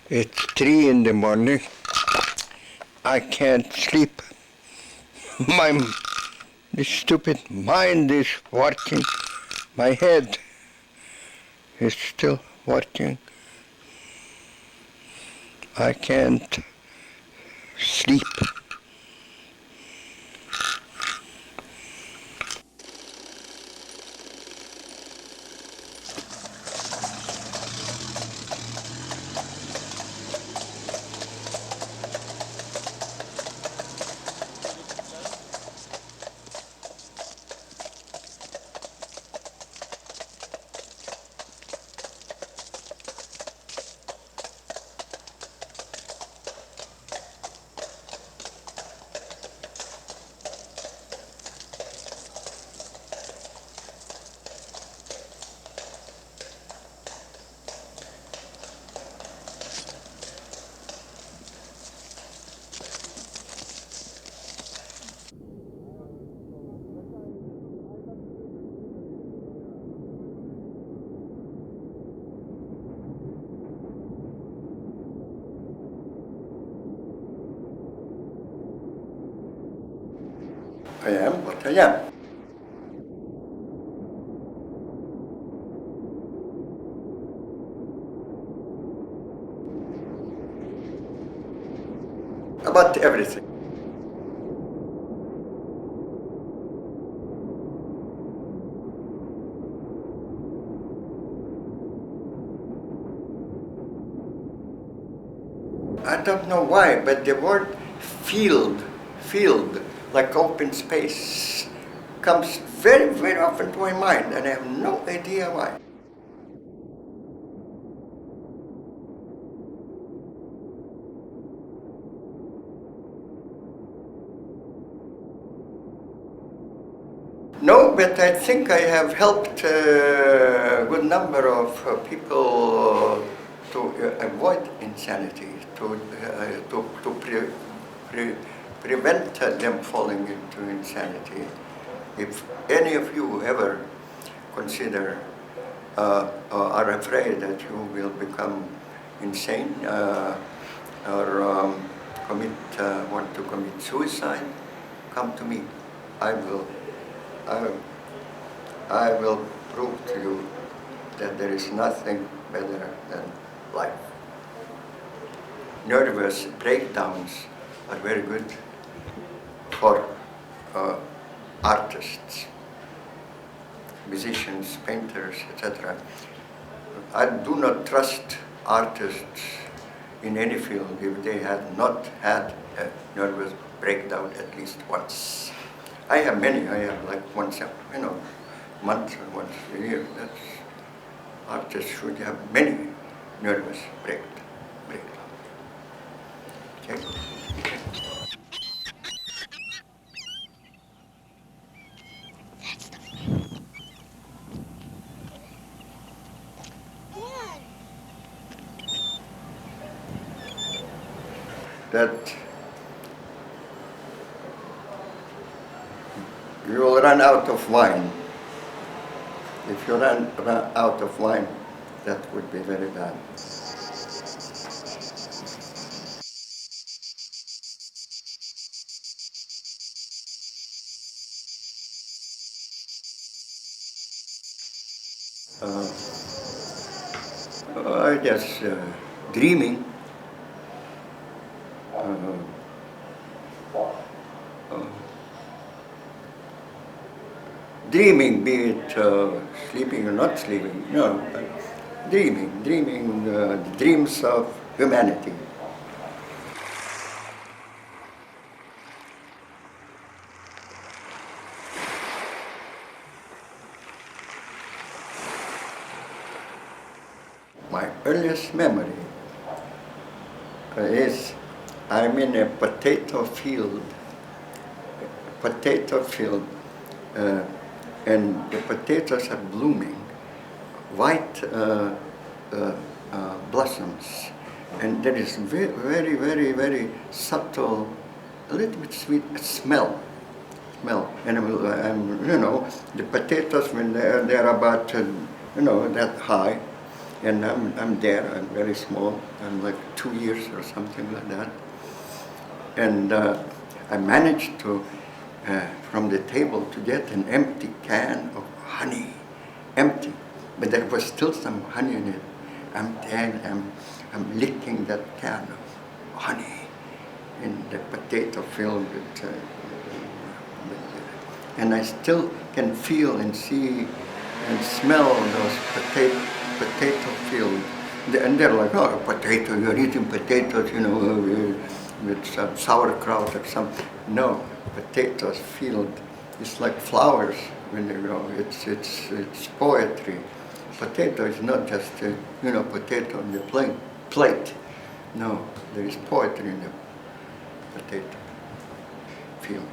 It's 3 in the morning. I can't sleep. This stupid mind is working. My head is still working. I can't sleep. I am what I am. About everything. I don't know why, but the word field, like open space, comes very, very often to my mind, and I have no idea why. No, but I think I have helped a good number of people to avoid insanity, to prevent them falling into insanity. If any of you ever consider or are afraid that you will become insane or want to commit suicide, come to me. I will prove to you that there is nothing better than life. Nervous breakdowns are very good for artists, musicians, painters, etc. I do not trust artists in any field if they have not had a nervous breakdown at least once. I have many. I have like once a month or once a year. Artists should have many nervous breakdowns. Okay. That you will run out of wine. If you run out of wine, that would be very bad. I guess dreaming. Dreaming, be it sleeping or not sleeping, no, dreaming the dreams of humanity. My earliest memory is I'm in a potato field, and the potatoes are blooming, white blossoms, and there is very, very, very subtle, a little bit sweet smell. And the potatoes when they're about that high, And I'm there, I'm very small, I'm like 2 years or something like that. And I managed to, from the table, to get an empty can of honey, empty. But there was still some honey in it. I'm licking that can of honey in the potato filled with, and I still can feel and see and smell those potato filled. And they're like, oh, potato, you're eating potatoes, you know, with some sauerkraut or something. No, potatoes filled. It's like flowers when they grow. It's poetry. Potato is not just you know, potato on the plate. No, there is poetry in the potato field.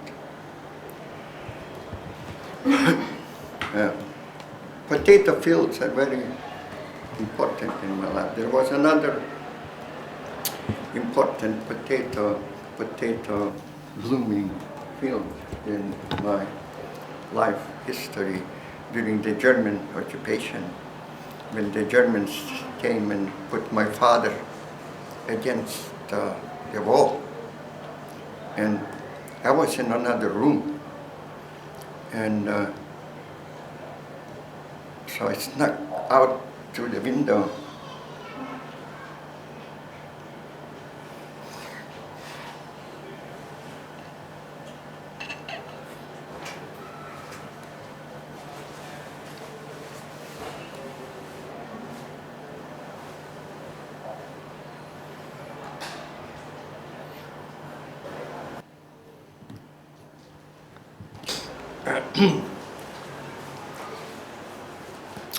Potato fields are very important in my life. There was another important potato blooming field in my life history during the German occupation, when the Germans came and put my father against the wall. And I was in another room. And so I snuck out through the window.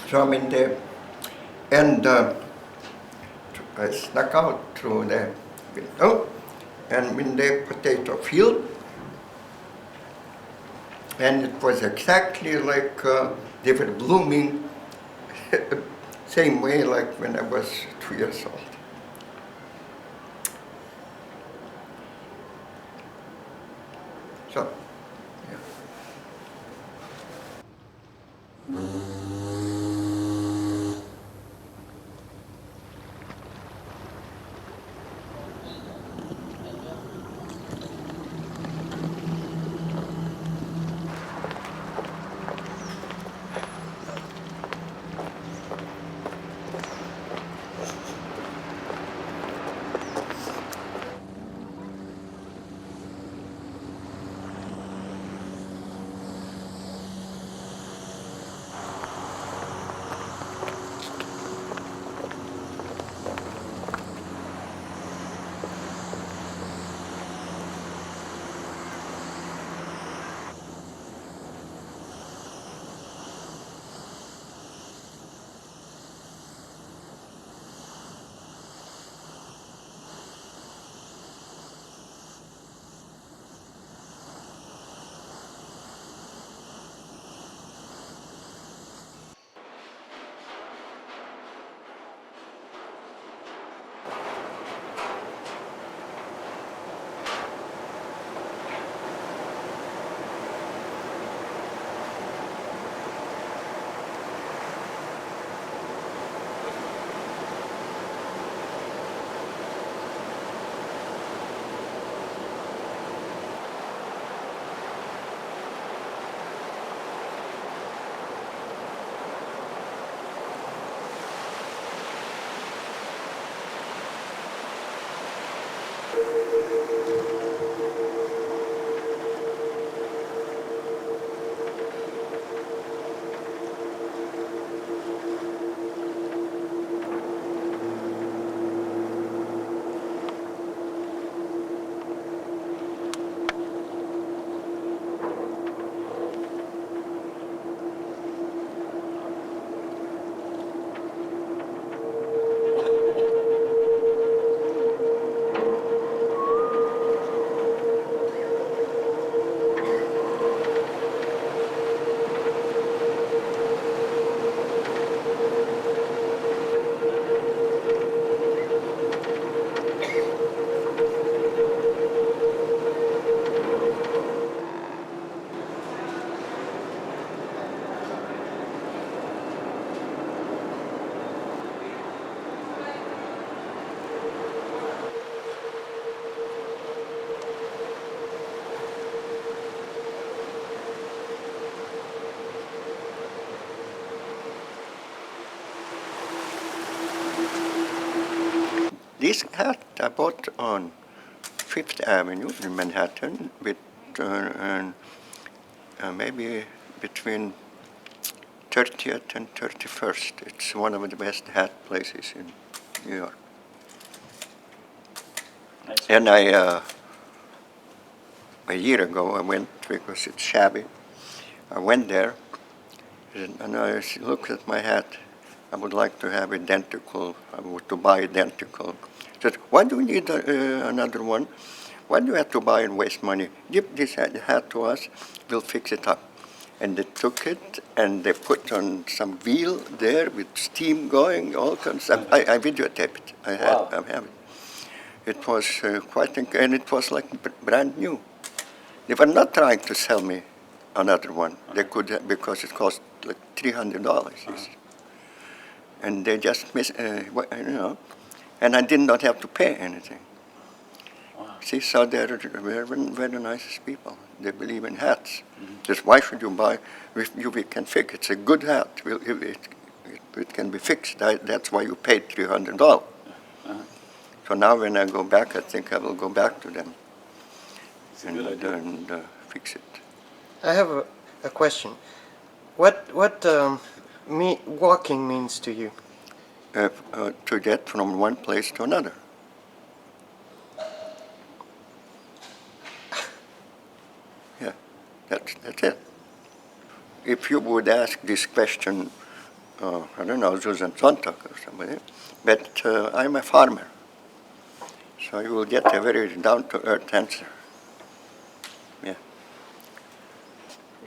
So I'm in there, and I snuck out through the window, and in the potato field, and it was exactly like they were blooming, same way like when I was 2 years old. So, yeah. This hat I bought on Fifth Avenue in Manhattan, with maybe between 30th and 31st. It's one of the best hat places in New York. Nice. And a year ago, I went because it's shabby. I went there, and I looked at my hat. I would like to have identical. To buy identical. I said, why do you need another one? Why do you have to buy and waste money? Give this hat to us. We'll fix it up. And they took it and they put on some wheel there with steam going, all kinds of stuff. I videotaped it. I have it. It was quite, and it was like brand new. They were not trying to sell me another one. They could, because it cost like $300. And they just and I did not have to pay anything. Wow. See, so they're very, very nice people. They believe in hats. Just why should you buy? We can fix it. It's a good hat. It can be fixed. That's why you paid $300. So now when I go back, I think I will go back to them and fix it. I have a question. What walking means to you? To get from one place to another. Yeah, that's it. If you would ask this question, I don't know, Susan Sontag or somebody, but I'm a farmer. So you will get a very down-to-earth answer. Yeah.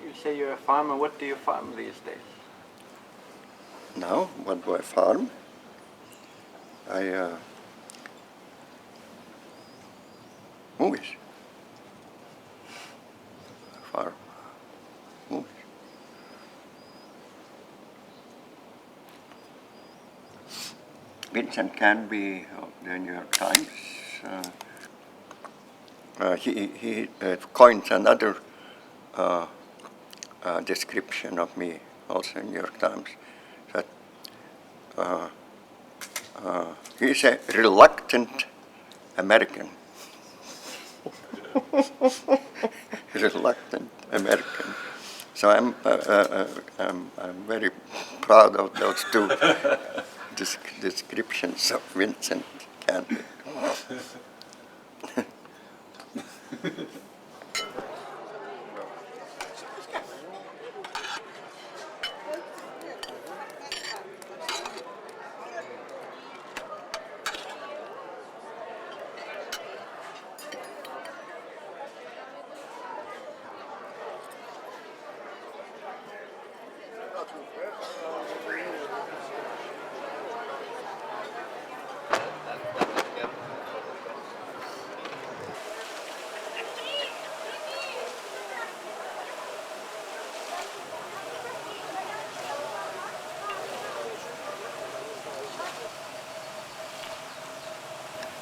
You say you're a farmer. What do you farm these days? Now, what do I farm? Movies. I farm movies. Vincent Canby of the New York Times. He coined another description of me, also in New York Times, that he's a reluctant American. Reluctant American. So I'm very proud of those two descriptions of Vincent Canby.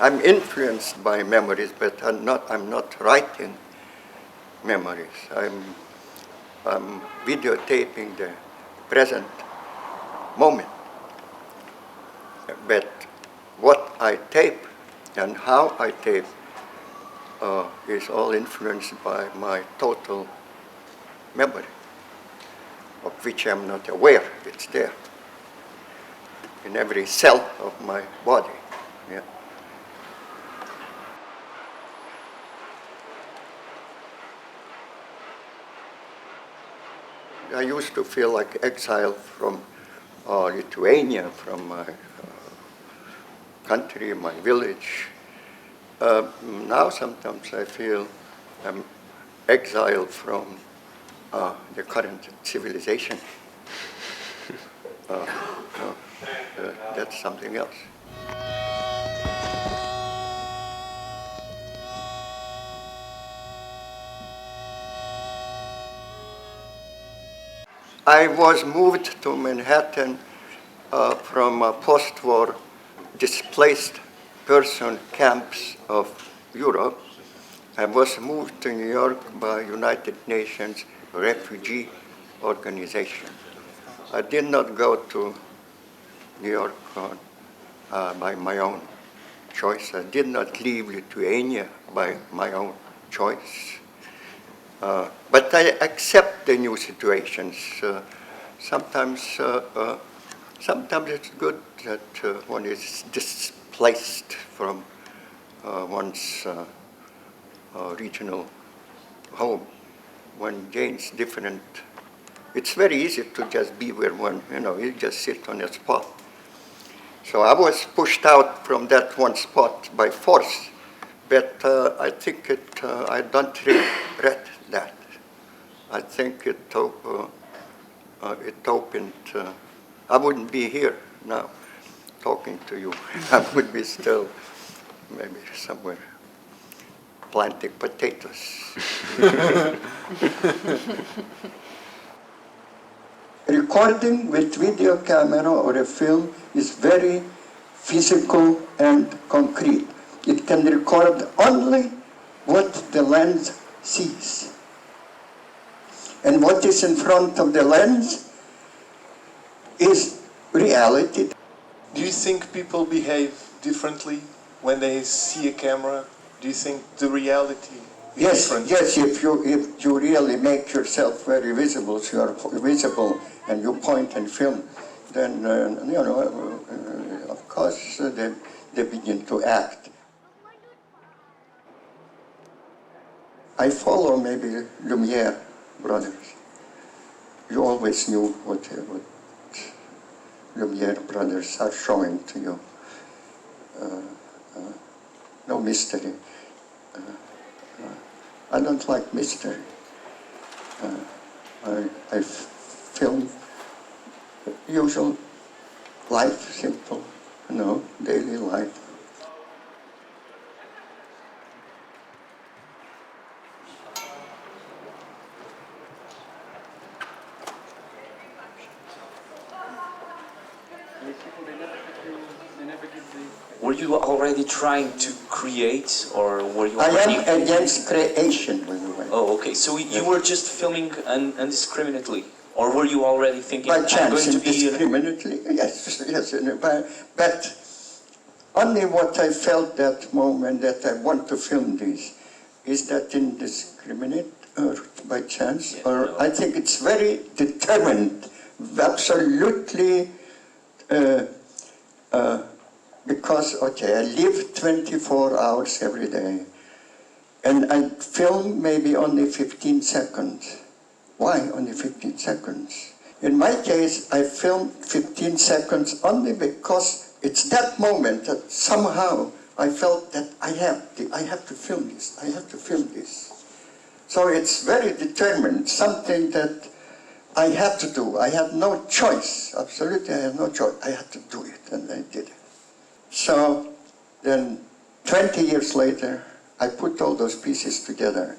I'm influenced by memories, but I'm not writing memories. I'm videotaping the present moment. But what I tape and how I tape is all influenced by my total memory, of which I'm not aware it's there in every cell of my body. Yeah. I used to feel like exiled from Lithuania, from my country, my village. Now sometimes I feel I'm exiled from the current civilization. That's something else. I was moved to Manhattan from post-war displaced person camps of Europe. I was moved to New York by United Nations Refugee Organization. I did not go to New York by my own choice. I did not leave Lithuania by my own choice. But I accept the new situations. Sometimes it's good that one is displaced from one's regional home. One gains different. It's very easy to just be where one, you just sit on a spot. So I was pushed out from that one spot by force, but I think I don't regret that. I think it opened, I wouldn't be here now talking to you. I would be still maybe somewhere planting potatoes. Recording with video camera or a film is very physical and concrete. It can record only what the lens sees. And what is in front of the lens is reality. Do you think people behave differently when they see a camera? Do you think the reality is different? Yes, if you really make yourself very visible, so you are visible and you point and film, then, of course, they begin to act. I follow maybe Lumiere brothers. You always knew what Lumiere brothers are showing to you. No mystery. I don't like mystery. I film usual life, simple, daily life. Were you already trying to create, or were you I already... am against creation, by the way. Oh, okay. So you were just filming indiscriminately, or were you already thinking, By I'm chance, going to be... indiscriminately, yes, but only what I felt that moment that I want to film this, is that indiscriminate or by chance, or no. I think it's very determined, absolutely, because, okay, I live 24 hours every day, and I film maybe only 15 seconds. Why only 15 seconds? In my case, I film 15 seconds only because it's that moment that somehow I felt that I have to film this, I have to film this. So it's very determined, something that I had to do. I had no choice, absolutely I had no choice. I had to do it, and I did it. So then 20 years later, I put all those pieces together,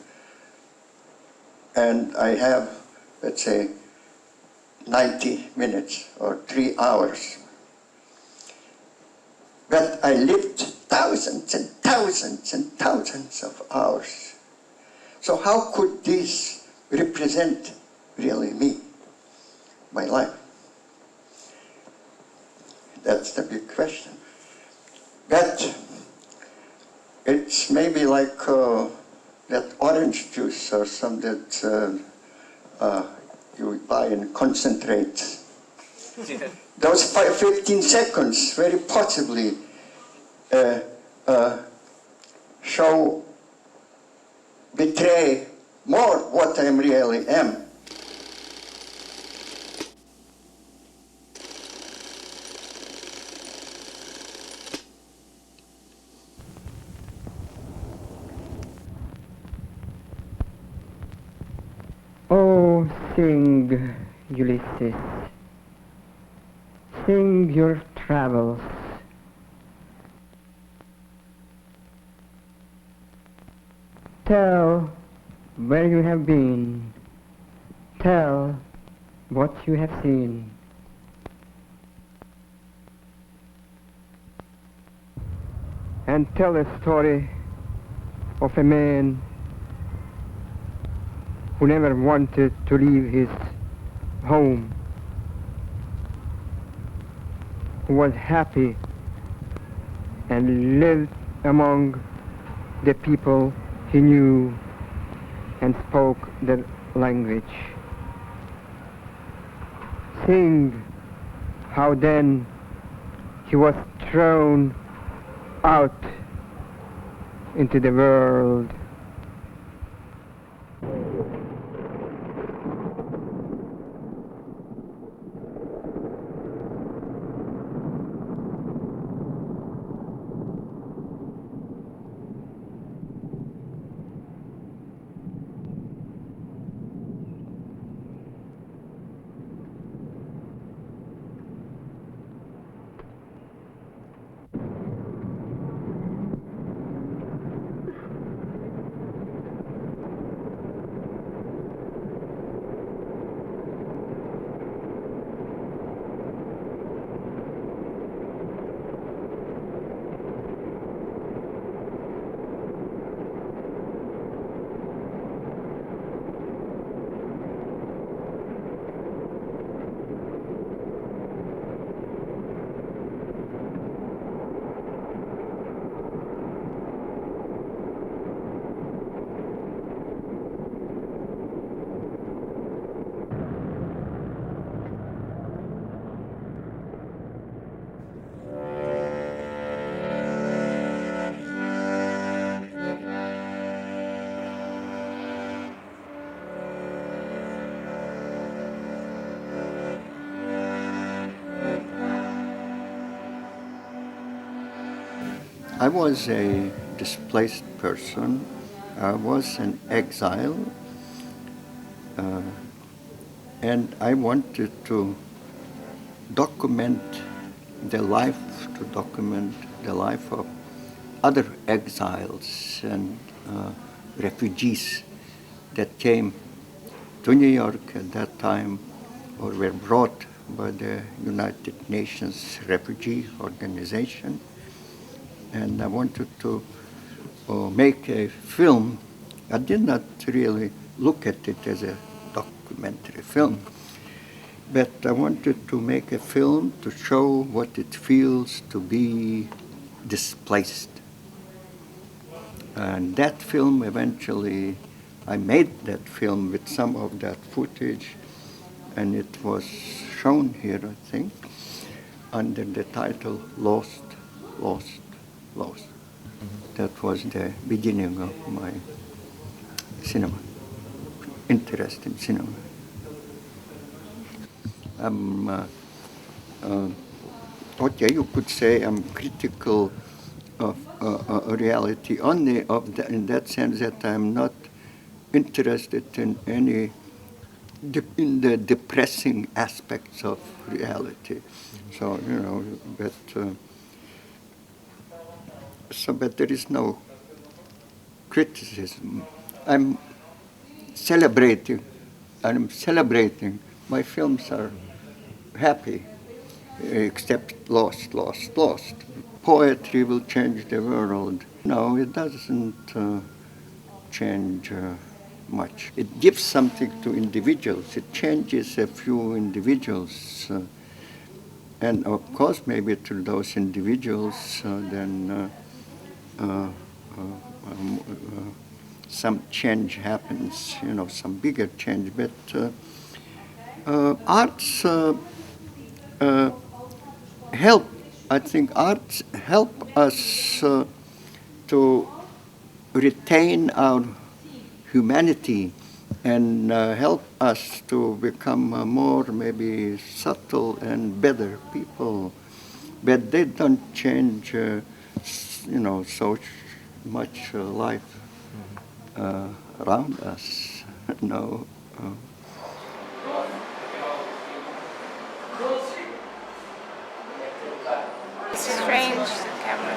and I have, let's say, 90 minutes or 3 hours. But I lived thousands and thousands and thousands of hours. So how could this represent really me, my life? That's the big question. But it's maybe like that orange juice or some that you buy in concentrate. Those 15 seconds very possibly betray more what I really am. Oh, sing, Ulysses, sing your travels. Tell where you have been, tell what you have seen. And tell the story of a man who never wanted to leave his home, who was happy and lived among the people he knew and spoke their language. Seeing how then he was thrown out into the world. I was a displaced person. I was an exile, and I wanted to document document the life of other exiles and refugees that came to New York at that time or were brought by the United Nations Refugee Organization. And I wanted to make a film. I did not really look at it as a documentary film, but I wanted to make a film to show what it feels to be displaced. And that film eventually, I made that film with some of that footage, and it was shown here, I think, under the title Lost, Lost, Lost. That was the beginning of my cinema, interest in cinema. Okay, you could say I'm critical of reality only in that sense that I'm not interested in in the depressing aspects of reality. So, but there is no criticism. I'm celebrating. My films are happy, except lost, lost, lost. Poetry will change the world. No, it doesn't change much. It gives something to individuals. It changes a few individuals. And of course, maybe to those individuals, then some change happens, some bigger change. But arts help. I think arts help us to retain our humanity and help us to become more maybe subtle and better people. But they don't change, so much life around us. No. Strange camera.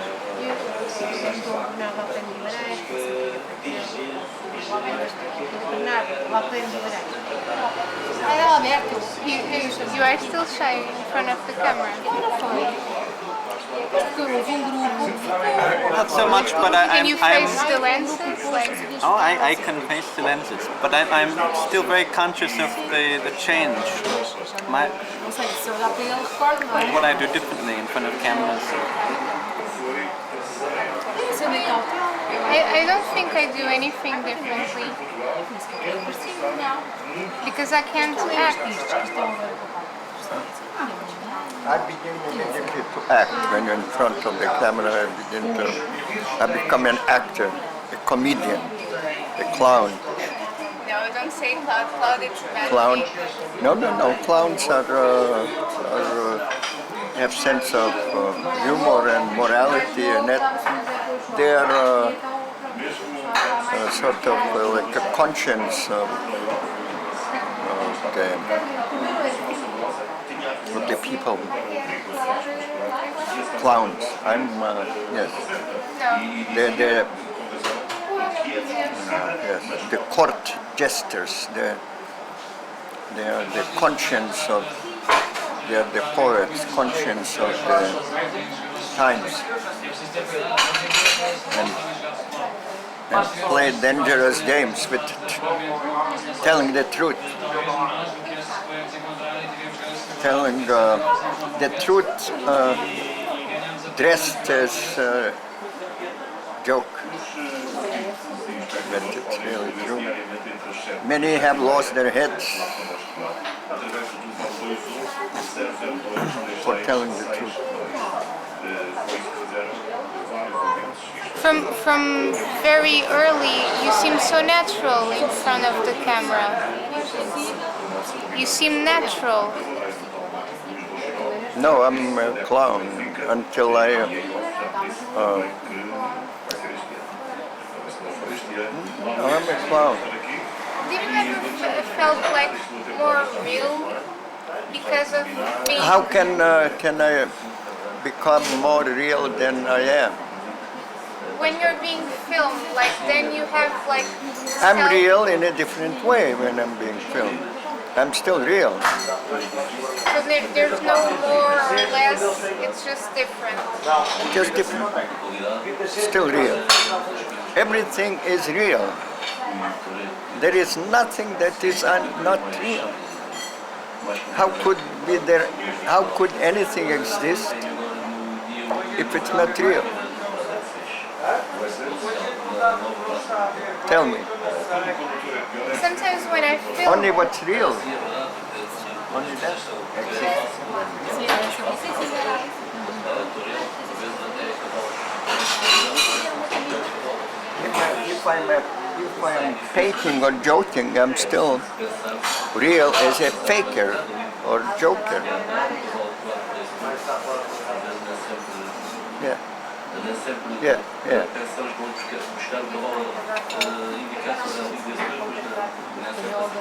You are still shy in front of the camera. Not so much, but Can you face the lenses? I can face the lenses, but I'm still very conscious of the change. What I do differently in front of cameras. I don't think I do anything differently. Because I can't act. I begin immediately to act when you're in front of the camera. I become an actor, a comedian, a clown. No, don't say cloud. Cloud is bad. Clown? No. Clowns have sense of humor and morality, and that they are sort of like a conscience of the people. Clowns. I'm yes. They're yes, the court jesters. They are the conscience of. They are the poets, conscience of the times, and play dangerous games with telling the truth. Telling the truth dressed as joke, but it's really true. Many have lost their heads for telling the truth. From very early, you seem so natural in front of the camera. You seem natural. No, I'm a clown until I. No, I'm a clown. Did you ever felt like more real because of being? How can I become more real than I am? When you're being filmed, like then you have like. I'm real in a different way when I'm being filmed. I'm still real. So there's no more or less. It's just different. Just different. Still real. Everything is real. There is nothing that is not real. How could anything exist if it's not real? Tell me. Sometimes when I film, Only what's real. Only that exists. If I'm painting or joking, I'm still real as a faker or joker. Yeah. Yeah.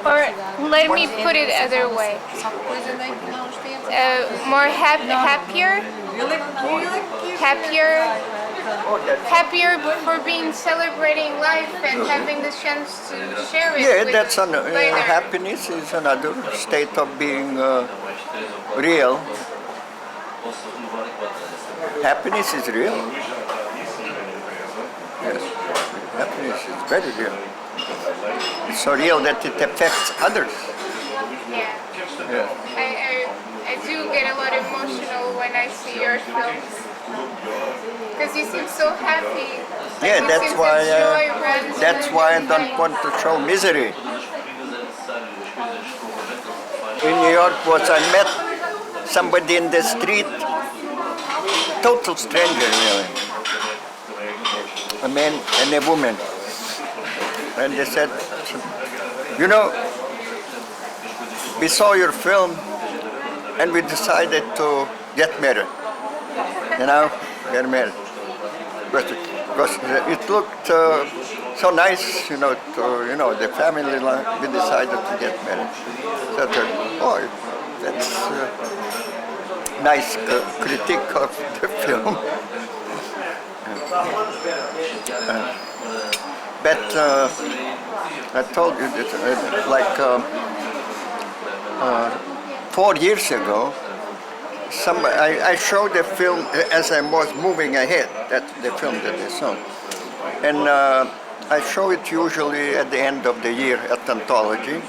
or let me put it other way. More happier for being celebrating life and having the chance to share it. Yeah, with that's later. happiness is another state of being real. Happiness is real. Yes, happiness is very real. It's so real that it affects others. Yeah. Yeah. I do get a lot emotional when I see your films. Because you seem so happy. Yeah, You that's seem why. the joy runs That's in why I everything. don't want to show misery. In New York, I met somebody in the street, total stranger really, a man and a woman, and they said, you know, we saw your film and we decided to get married. Get married. Because it looked so nice, the family life, we decided to get married. So I thought, oh, that's a nice critique of the film. But I told you that, 4 years ago, I showed the film as I was moving ahead. That's the film that I saw. And I show it usually at the end of the year at anthology.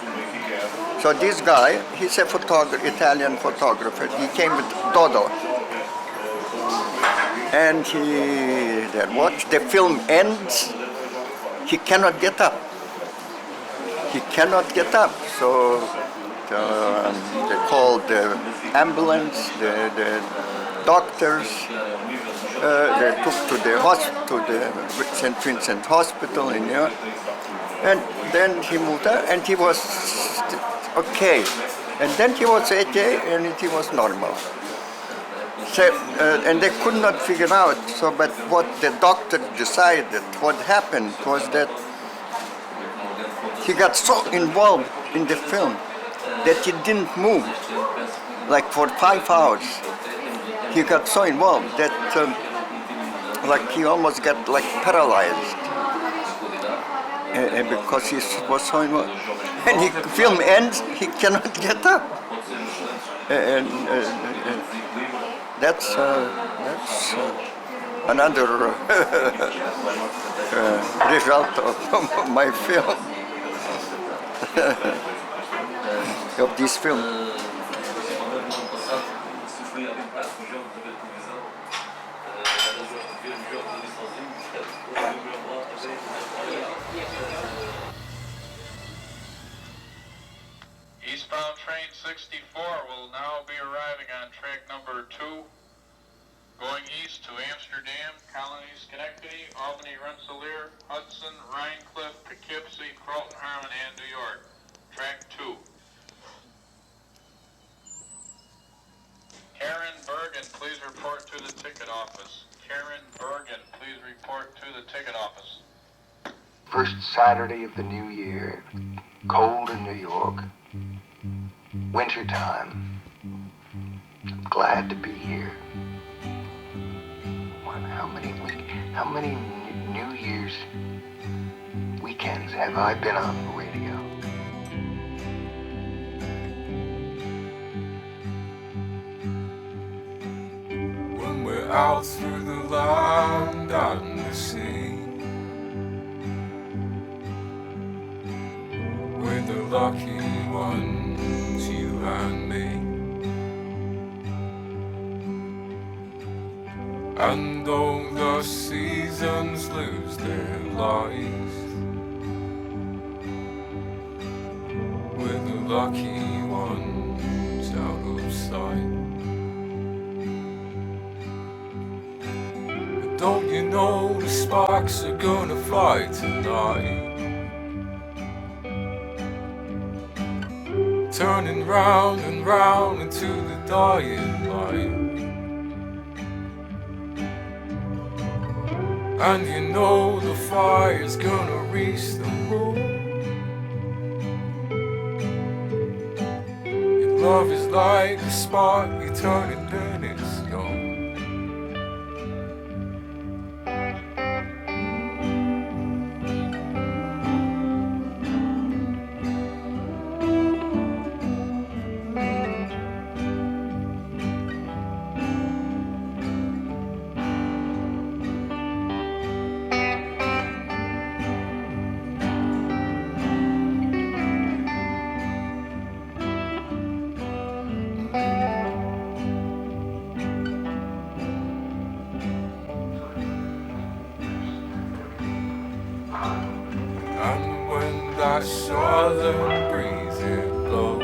So this guy, he's a Italian photographer. He came with Dodo. And he watched the film ends he cannot get up. He cannot get up. So they called the ambulance, the doctors. They took to the St. Vincent Hospital in New York. And then he moved out, and he was okay. And then he was 88, and he was normal. So, and they could not figure out. So, but what the doctor decided, what happened was that he got so involved in the film that he didn't move, like for 5 hours. He got so involved that, like he almost got like paralyzed, and because he was so involved. And the film ends, he cannot get up, and that's another result of my film, of this film. Eastbound train 64 will now be arriving on track number 2, going east to Amsterdam, Colony, Schenectady, Albany, Rensselaer, Hudson, Rhinecliff, Poughkeepsie, Carlton, Harmon, and New York. Track 2. Karen Bergen, please report to the ticket office. Karen Bergen, please report to the ticket office. First Saturday of the new year, cold in New York, wintertime. I'm glad to be here. How many New Year's weekends have I been on the radio? When we're out through the land and the sea, we're the lucky ones, you and me. And all the seasons lose their lives, we're the lucky ones out of sight. But don't you know the sparks are gonna fly tonight? Turning round and round into the dying light. And you know the fire's gonna reach the moon. Your love is like a spark, you turn it then it's gone. And when that southern breeze it blows,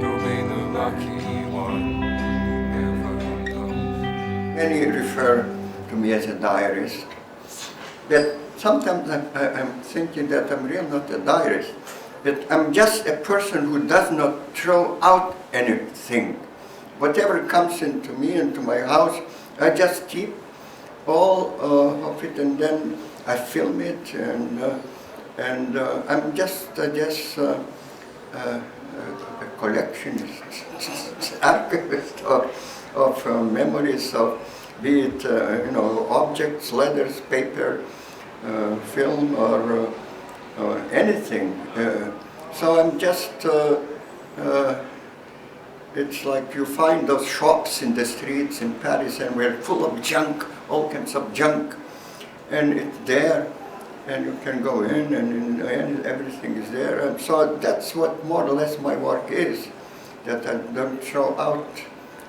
you'll be the lucky one who never knows. Many refer to me as a diarist, but sometimes I'm thinking that I'm really not a diarist, but I'm just a person who does not throw out anything. Whatever comes into me, into my house, I just keep all of it, and then I film it, and I'm just a collectionist, archivist of memories of, be it objects, letters, paper, film, or anything. So I'm just. It's like you find those shops in the streets in Paris, and we're full of junk, all kinds of junk, and it's there, and you can go in, and everything is there. And so that's what more or less my work is, that I don't throw out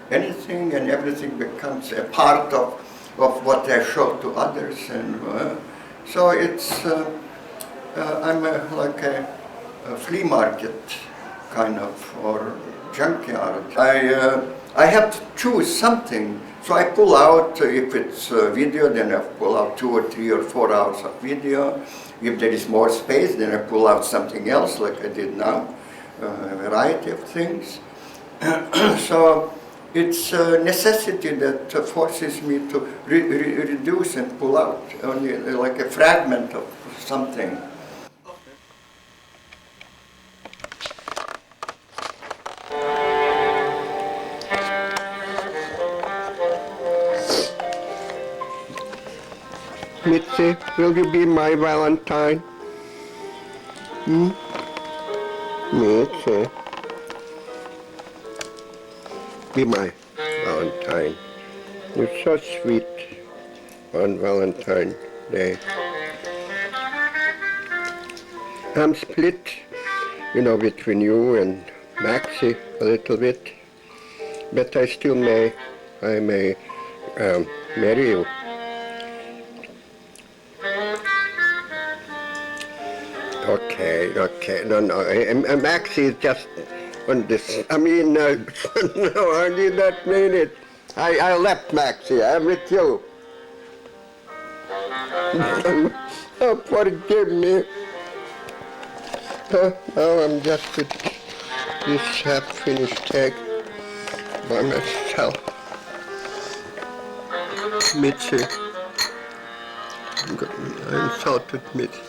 anything, and everything becomes a part of of what I show to others, and so it's I'm like a flea market kind of, or junkyard. I have to choose something, so I pull out, if it's video, then I pull out 2 or 3 or 4 hours of video. If there is more space, then I pull out something else, like I did now, a variety of things. So it's a necessity that forces me to reduce and pull out, only like a fragment of something. Mitzi, will you be my Valentine? Mitzi, be my Valentine. You're so sweet on Valentine's Day. I'm split, between you and Maxie a little bit, but I may marry you. Okay, no, Maxie is just on this, no, I did not mean it. I left Maxie, I'm with you. Oh, forgive me. Now I'm just with this half-finished egg by myself. Mitzi, I insulted Mitzi.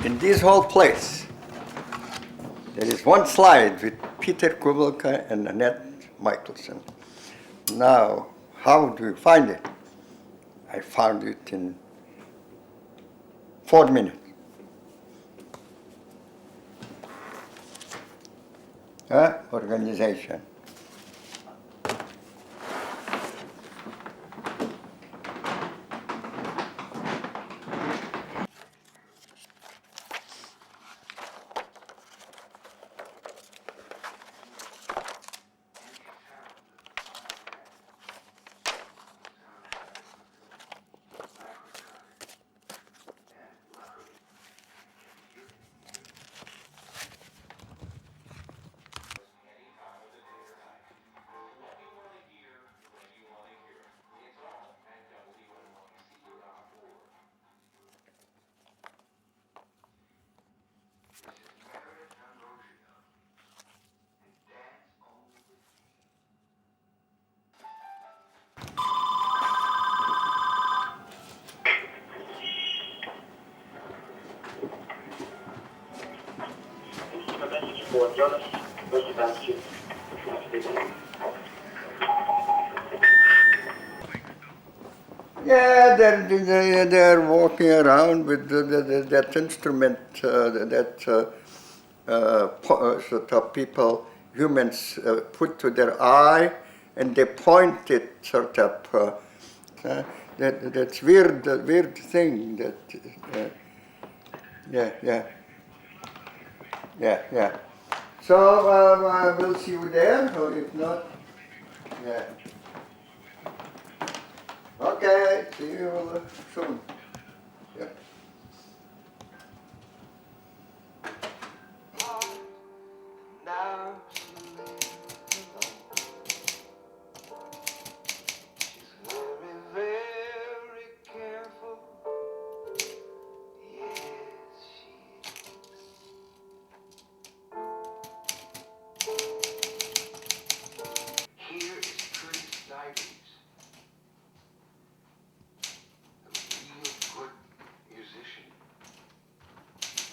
In this whole place, there is one slide with Peter Kubelka and Annette Michelson. Now, how do you find it? I found it in 4 minutes. Organization. For Jonas Mekas. Yeah, they're walking around with that instrument sort of people, humans, put to their eye, and they point it sort of. That's weird thing. That yeah. So we'll see you there, or if not, yeah. Okay, see you soon. Yeah.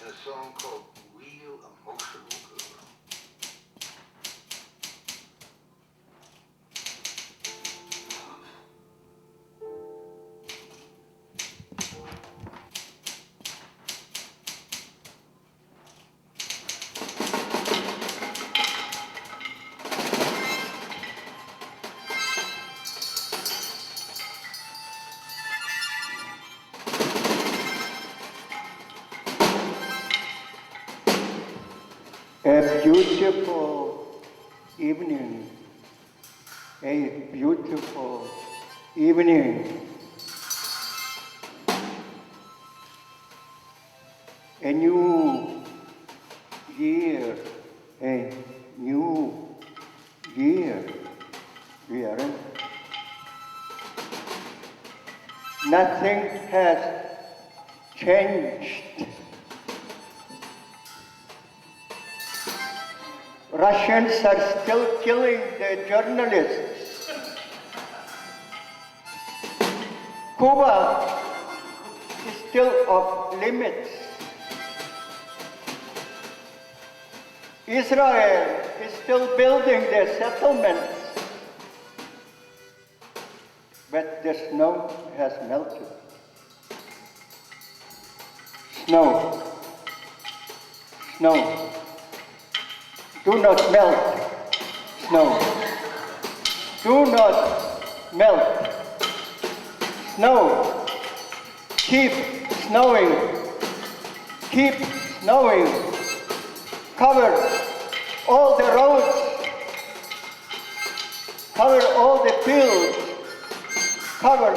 A song called Real Emotional Girl. beautiful evening. A beautiful evening. A new year. A new year. Nothing has changed. Russians are still killing the journalists. Cuba is still off limits. Israel is still building their settlements. But the snow has melted. Snow. Snow. Do not melt. Snow. Do not melt. Snow. Keep snowing. Keep snowing. Cover all the roads. Cover all the fields. Cover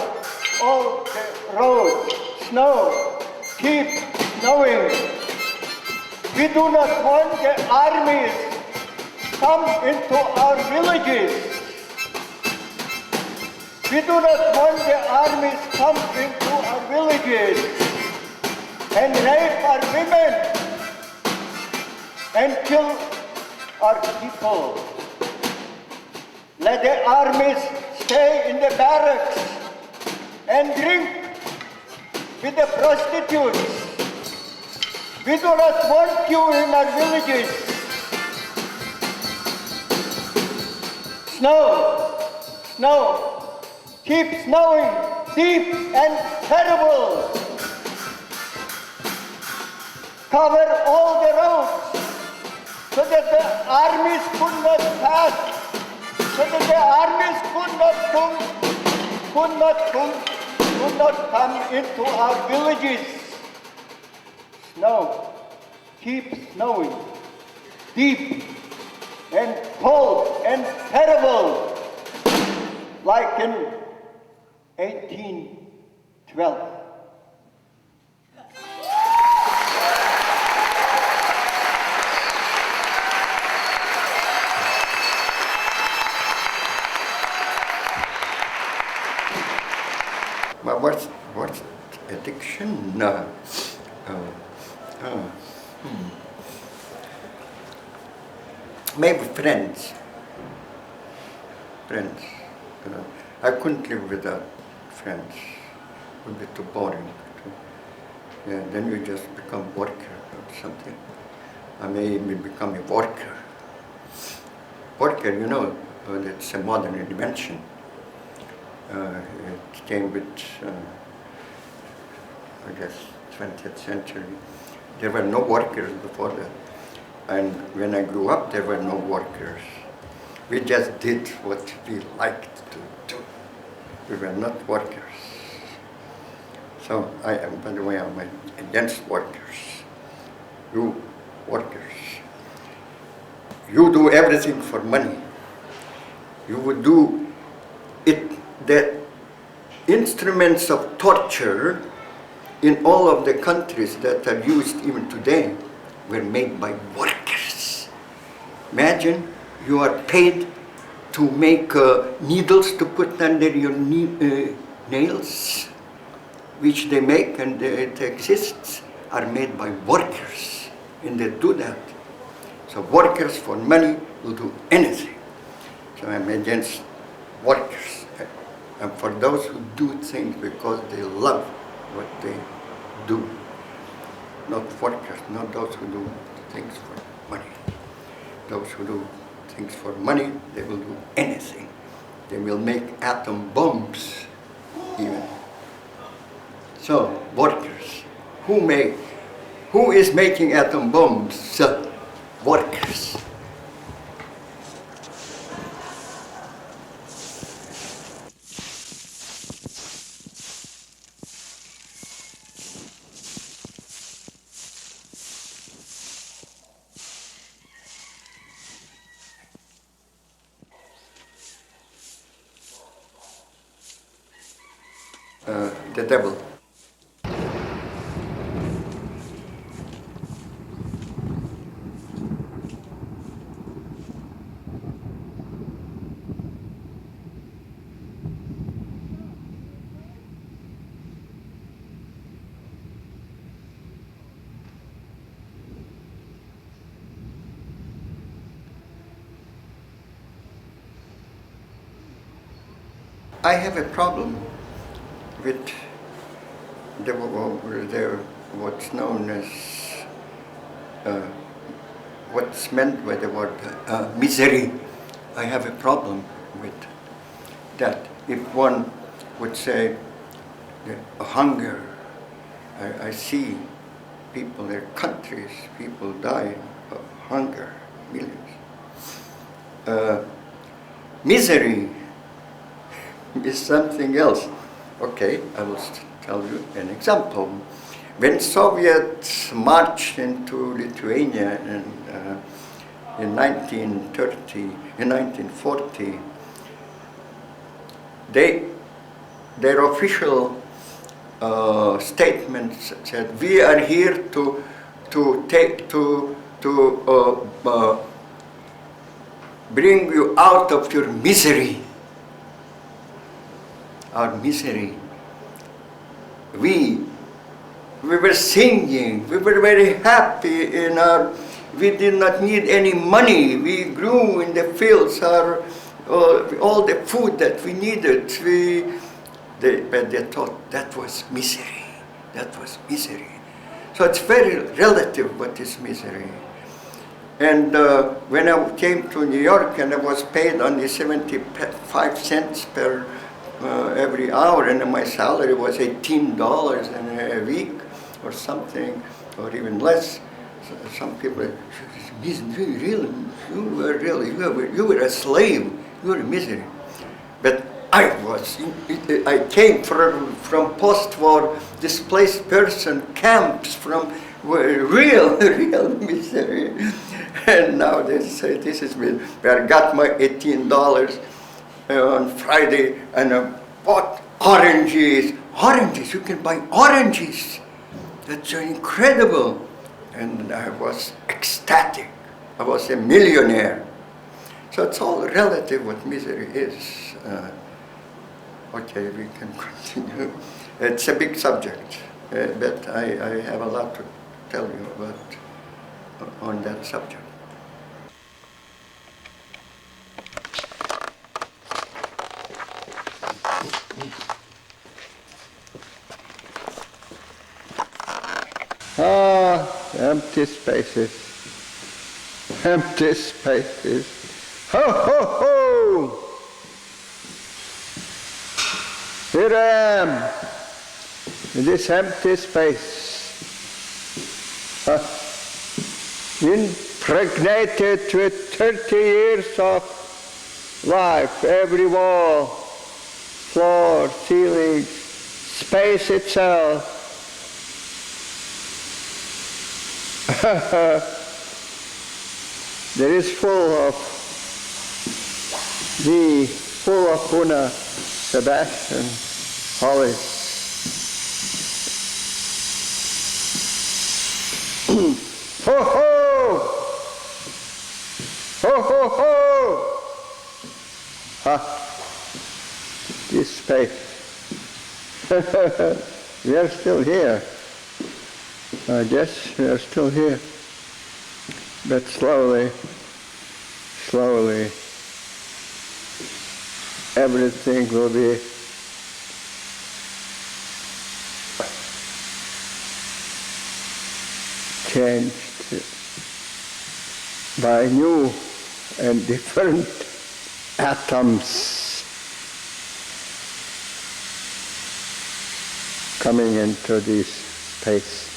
all the roads. Snow. Keep snowing. We do not want the armies come into our villages. We do not want the armies come into our villages and rape our women and kill our people. Let the armies stay in the barracks and drink with the prostitutes. We do not want you in our villages. Snow, snow, keep snowing deep and terrible. Cover all the roads so that the armies could not pass, so that the armies could not come into our villages. Snow, keep snowing, deep and cold and terrible, like in 1812. But what's addiction? No. Maybe friends. I couldn't live without friends. It would be too boring. Yeah, then you just become worker or something. I may even become a worker. Worker, you know, that's a modern invention. It came with, I guess, 20th century. There were no workers before that. And when I grew up, there were no workers. We just did what we liked to do. We were not workers. So I am, by the way, I'm against workers. You workers. You do everything for money. You would do it. The instruments of torture in all of the countries that are used even today were made by workers. Imagine you are paid to make needles to put under your nails, which they make and it exists, are made by workers, and they do that. So workers for money will do anything. So I'm against workers. And for those who do things because they love what they do. Not workers, not those who do things for money. Those who do things for money, they will do anything. They will make atom bombs even. So, workers. Who is making atom bombs? Workers. the devil. I have a problem with what's known as what's meant by the word misery. I have a problem with that. If one would say hunger, I see people, their countries, people dying of hunger, millions. Misery is something else. Okay, I will tell you an example. When Soviets marched into Lithuania in 1940, their official statements said, "We are here to bring you out of your misery." Our misery. We were singing, we were very happy we did not need any money. We grew in the fields all the food that we needed. But they thought that was misery. That was misery. So it's very relative what is misery. And when I came to New York and I was paid only 75 cents per every hour, and my salary was $18 a week or something, or even less. So some people, you were a slave, you were a misery. But I came from post-war displaced person camps, from real misery. And now they say this is misery. I got my $18 on Friday, and I bought oranges. Oranges, you can buy oranges. That's incredible. And I was ecstatic. I was a millionaire. So it's all relative what misery is. Okay, we can continue. It's a big subject, but I have a lot to tell you about on that subject. Ah, empty spaces. Empty spaces. Ho, ho, ho! Here I am, in this empty space. Impregnated with 30 years of life, every wall, floor, ceiling, space itself. There is full of thee, full of Puna, Sebastian, Hollis. Ho ho! Ho ho ho! Ha! This space. We are still here. I guess we are still here. But slowly, everything will be changed by new and different atoms coming into this space.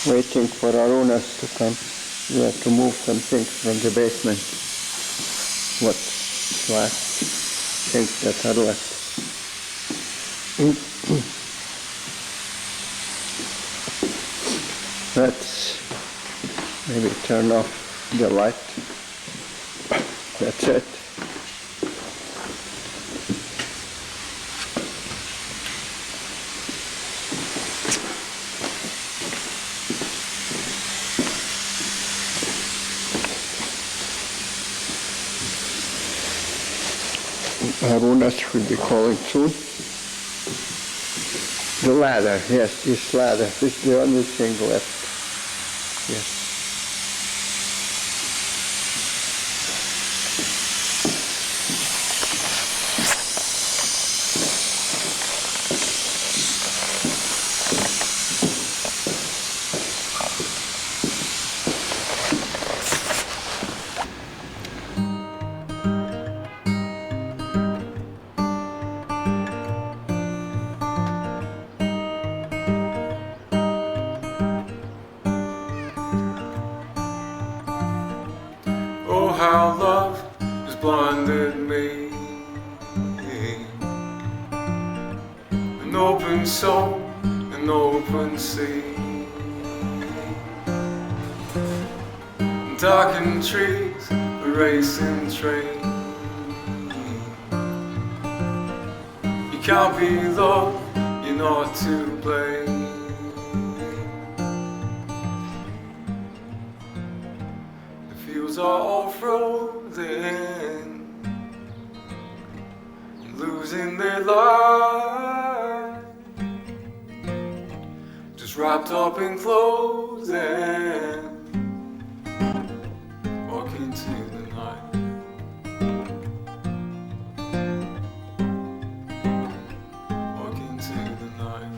Waiting for Arunas to come. We have to move some things from the basement. What's left? Things that are left. Let's maybe turn off the light. That's it. Jonas will be calling soon. The ladder, yes, this ladder is the only thing left. Yes. Oh, how love has blinded me. An open soul, an open sea. Darkened trees, a racing train. You can't be loved, you're not to blame. Fields are all frozen, losing their light, just wrapped up in clothes and walking to the night. Walking to the night.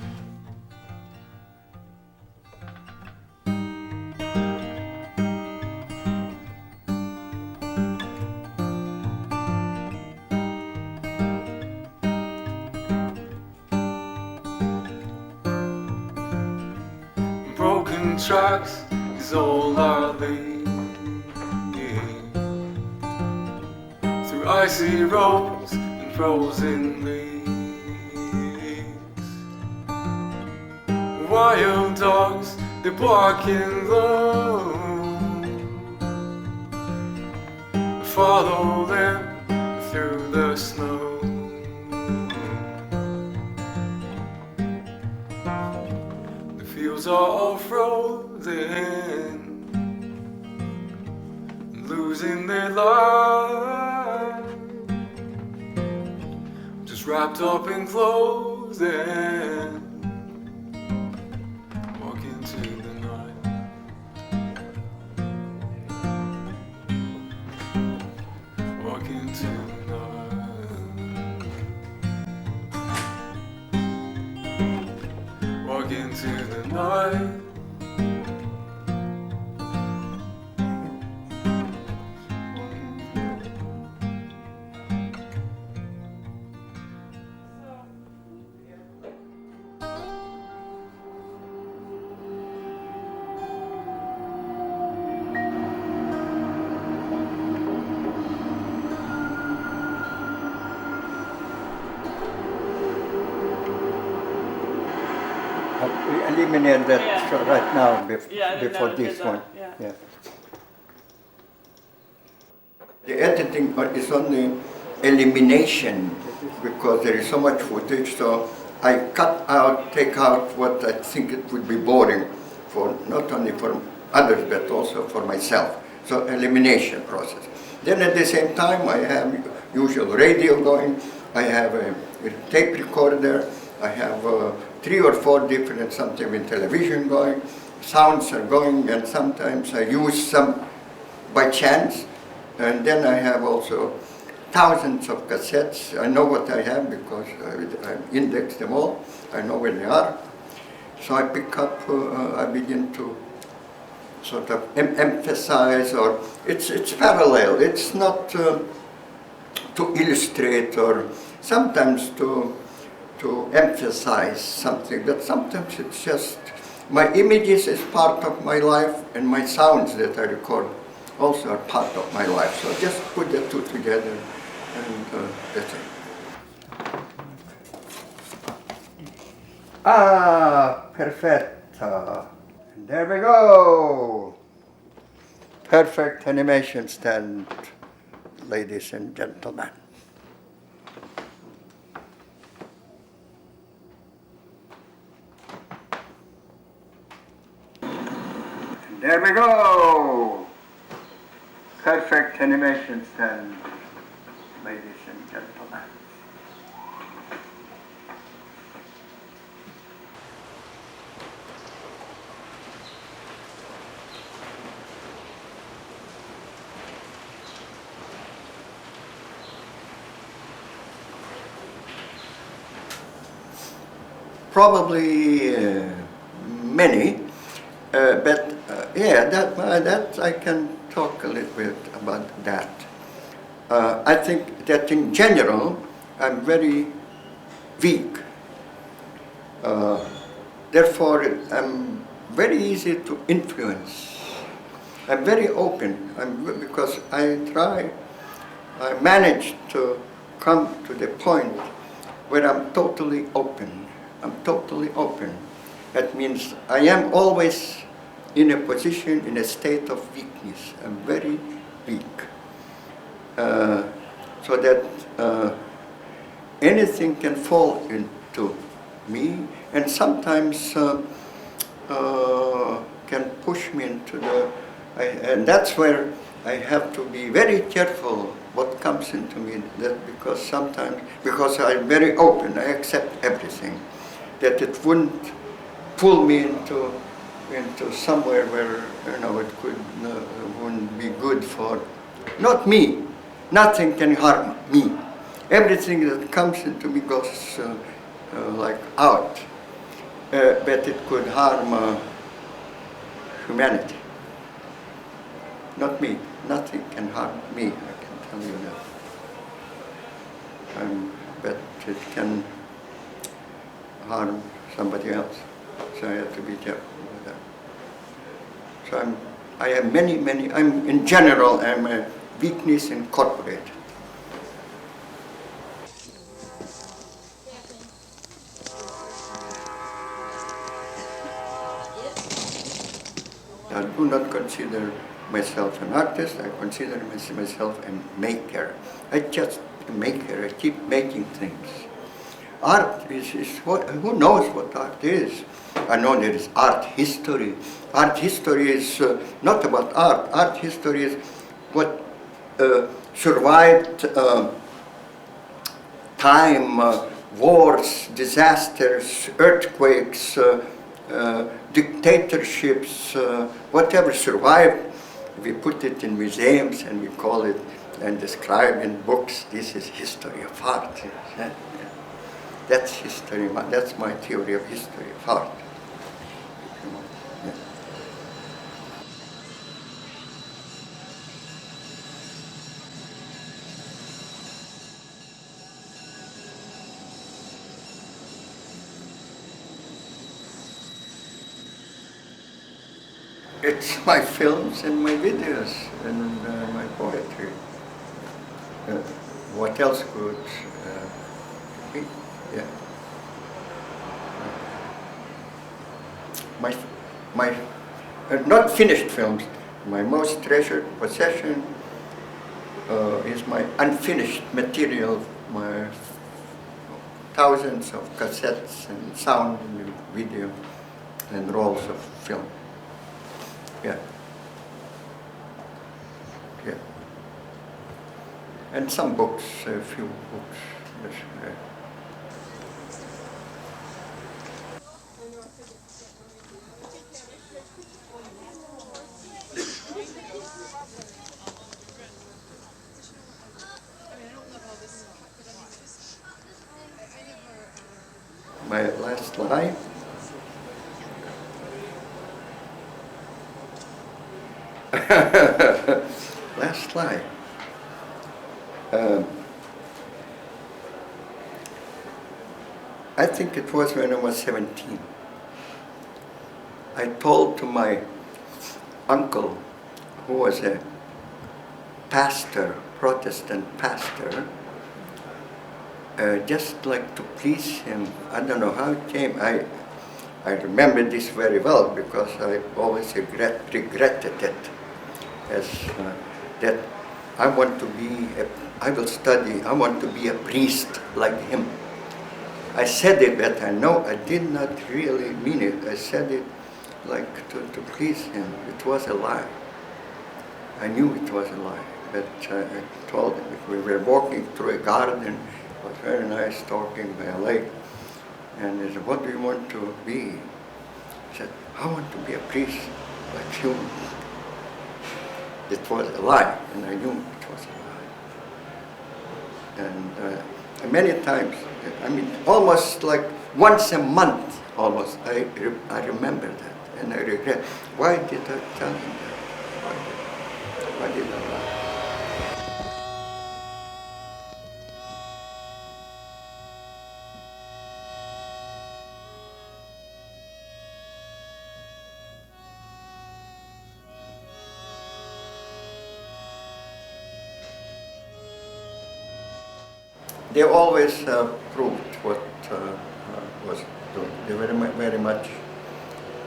Broken tracks is all I leave, through icy roads and frozen leaves. Wild dogs, they're barking low. Follow them through the snow. Fields are all frozen, losing their light, just wrapped up in clothes and walking to the night. Walking to the night. Walking to the night. We eliminate that right now before no, this one. yeah. The editing is only elimination because there is so much footage, so I cut out, take out what I think it would be boring for not only for others but also for myself. So elimination process. Then at the same time I have usual radio going, I have a tape recorder, I have 3 or 4 different something in television going, sounds are going, and sometimes I use some by chance, and then I have also thousands of cassettes. I know what I have because I index them all, I know where they are. So I pick up, I begin to sort of emphasize, or it's parallel, it's not to illustrate or sometimes to emphasize something, but sometimes it's just, my images is part of my life and my sounds that I record also are part of my life. So just put the two together and that's it. Ah, perfetto. There we go. Perfect animation stand, ladies and gentlemen. There we go. Perfect animation stand, ladies and gentlemen. Probably many, but yeah, that I can talk a little bit about that. I think that in general, I'm very weak. Therefore, I'm very easy to influence. I'm very open, because I manage to come to the point where I'm totally open. I'm totally open. That means I am always in a position, in a state of weakness. I'm very weak. So that anything can fall into me, and sometimes can push me into and that's where I have to be very careful what comes into me, because I'm very open, I accept everything, that it wouldn't pull me into somewhere where it wouldn't be good for, not me. Nothing can harm me. Everything that comes into me goes like out, but it could harm humanity. Not me. Nothing can harm me, I can tell you that. But it can harm somebody else. So I have to be careful with that. So I have many, in general, I'm a weakness incorporated. I do not consider myself an artist, I consider myself a maker. I just a maker, I keep making things. Art is what, who knows what art is? I know there is art history. Art history is not about art. Art history is what survived time, wars, disasters, earthquakes, dictatorships, whatever survived. We put it in museums and we call it and describe in books. This is history of art. That's history. That's my theory of history of art. It's my films and my videos and my poetry. What else could be? Yeah. My not finished films. My most treasured possession is my unfinished material, my thousands of cassettes and sound and video and rolls of film. Yeah. Yeah. And some books, a few books. Yes, yeah. My last lie. Last lie. I think it was when I was 17. I told to my uncle, who was a pastor, Protestant pastor, just like to please him. I don't know how it came. I remember this very well because I always regretted it, as that I want to be, I want to be a priest like him. I said it, but I know I did not really mean it. I said it like to please him. It was a lie. I knew it was a lie, but I told him. We were walking through a garden, it was very nice, talking by a lake, and he said, "What do you want to be?" I said, "I want to be a priest like you." It was a lie, and I knew it was a lie. And many times, I mean, almost like once a month, almost, I remember that, and I regret. Why did I tell him that? Why did I lie? They always proved what was doing. They were very much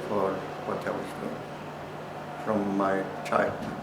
for what I was doing from my childhood.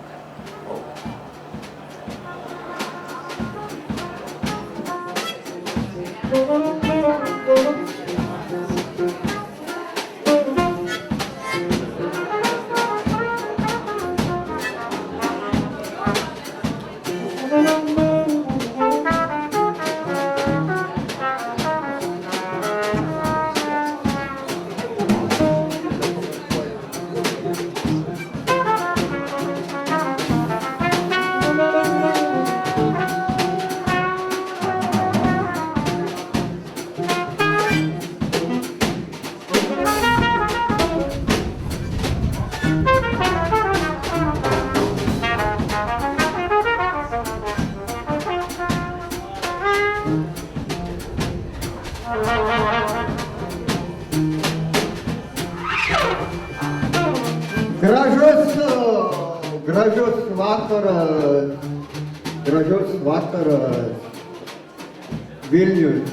Gražios vakaras, Vilnius.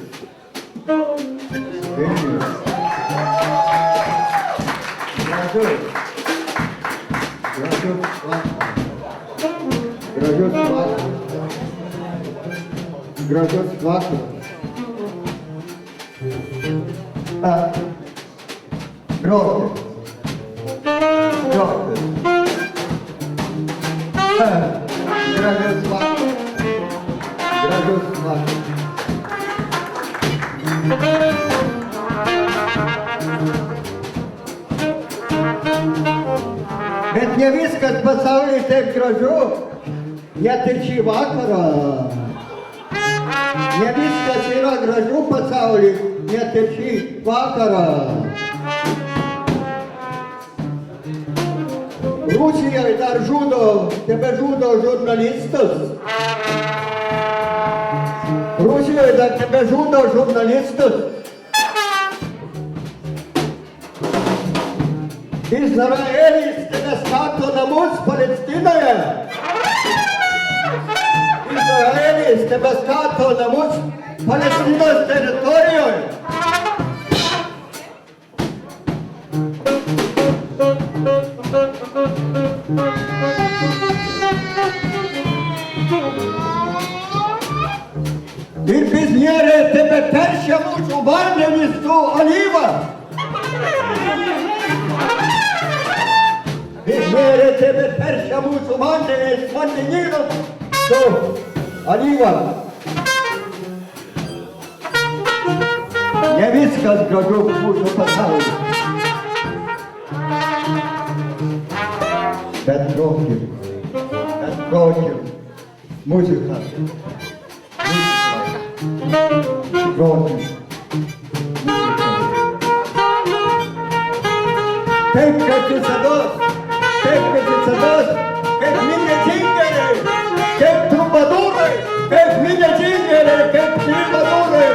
Gražios vakaras. Bet ne viskas pasaulyje taip gražu, net ir šį vakarą. Ne viskas yra gražu pasaulyje, net ir šį vakarą. Rusijoje dar tebežudo žurnalistus. Rusijoje dar tebežudo žurnalistus. Izraelis tebestato namus Palestinoje. Izraelis tebestato namus Palestinos teritorijoje. Ir biznierė tebeteršia mūsų vandenis su alyva. Biznierė tebeteršia mūsų vandenynus su alyva. Ne viskas gražu mūsų pasaulyje. Bet grokim muziką. Grokim. Taip kaip visados, kaip minė džingeriai, kaip trumpadūrai, kaip minė džingeriai, kaip trumpadūrai,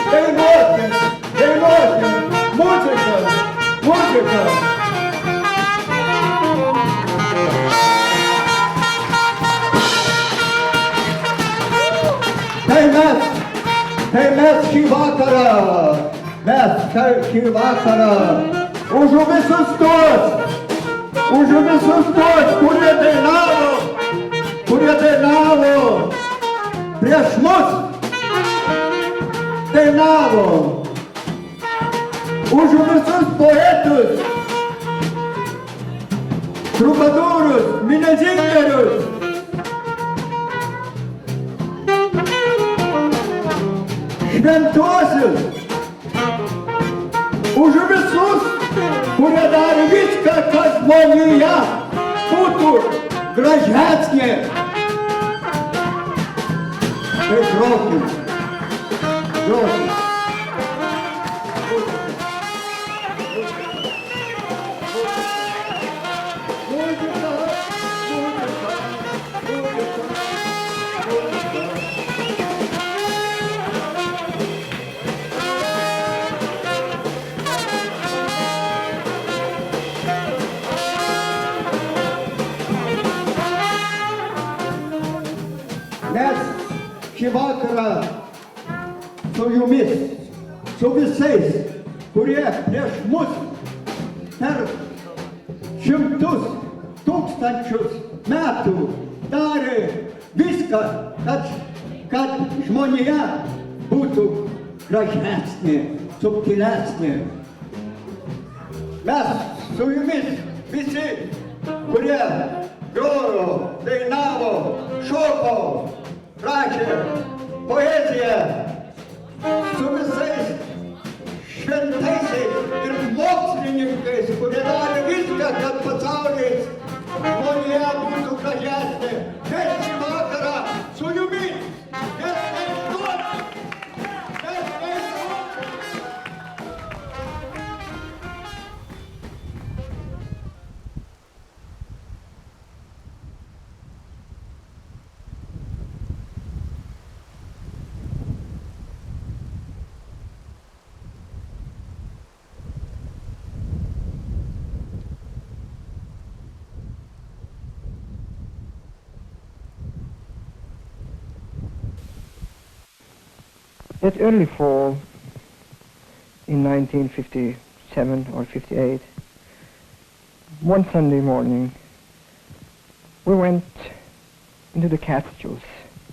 dainuokim, muzika. Tai mes šį vakarą už visus tuos, kurie dainavo prieš mus, už visus poetus, trubadūrus, minezingerius, šventuosius, už visus, kurie darė viską, kad žmonija būtų gražesnė. Tai grokim. Mes šį vakarą su jumis, su visais, kurie prieš mus per šimtus, tūkstančius metų darė viską, kad žmonija būtų gražesnė, subtilesnė. Mes su jumis visi, kurie grojo, dainavo, šoko, rašė poeziją, su visais šventaisiais ir mokslininkais, kurie darė viską, kad pasaulis žmonija būtų gražesnė. Mes šį vakarą su jumis, mes neišduodam. That early fall in 1957 or 58, one Sunday morning, we went into the Catskills,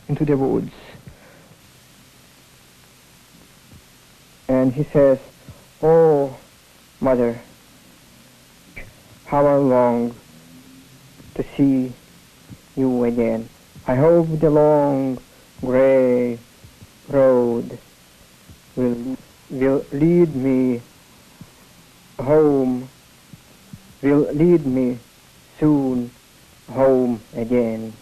into the woods. And he says, "Oh, Mother, how I long to see you again. I hope the long gray road will lead me home, will lead me soon home again."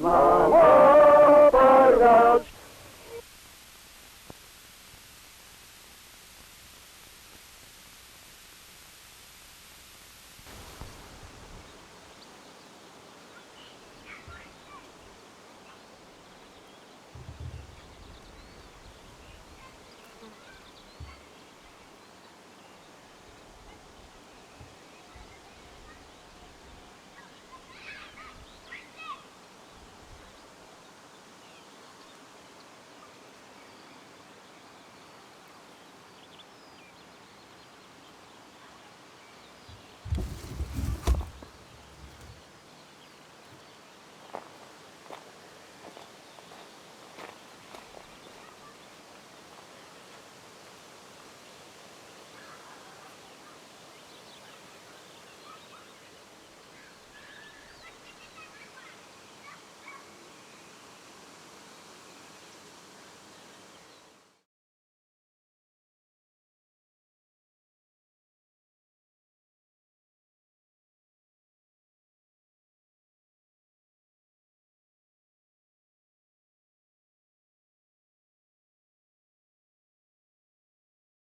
Namo